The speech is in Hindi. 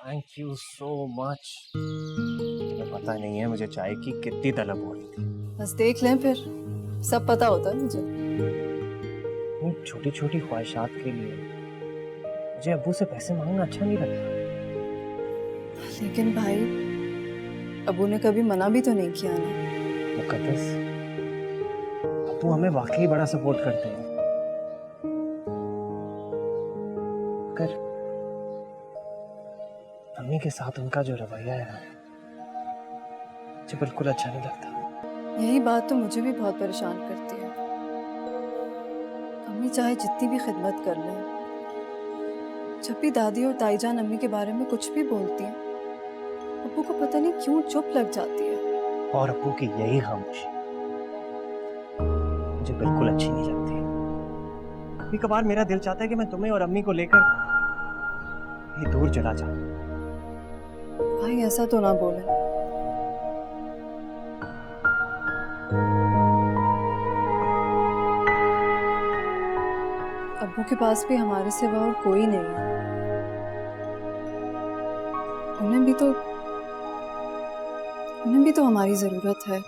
Thank you so much. तुम्हें पता नहीं है मुझे चाय की कितनी तलब हो रही थी। बस देख लें फिर, सब पता होता है मुझे। इन छोटी छोटी ख्वाहिशात के लिए मुझे अब्बू से पैसे मांगना अच्छा नहीं लगता। लेकिन भाई, अबू ने कभी मना भी तो नहीं किया ना। मुकद्दस, अब्बू हमें वाकई बड़ा सपोर्ट करते हैं। कर अम्मी के साथ उनका जो रवैया है ना, मुझे बिल्कुल अच्छा नहीं लगता। यही बात तो मुझे भी बहुत परेशान करती है। अम्मी चाहे जितनी भी खिदमत कर लें, जब भी दादी और ताईजान अम्मी के बारे में कुछ भी बोलती हैं, अब्बू को पता नहीं क्यों चुप लग जाती है। और अब्बू की यही खामोशी मुझे बिल्कुल अच्छी नहीं लगती। कभी कभार मेरा दिल चाहता है कि मैं तुम्हें और अम्मी को लेकर कहीं दूर चला जाऊं। भाई ऐसा तो ना बोले। अब्बू के पास भी हमारे सिवा और कोई नहीं है। उन्हें भी तो हमारी जरूरत है।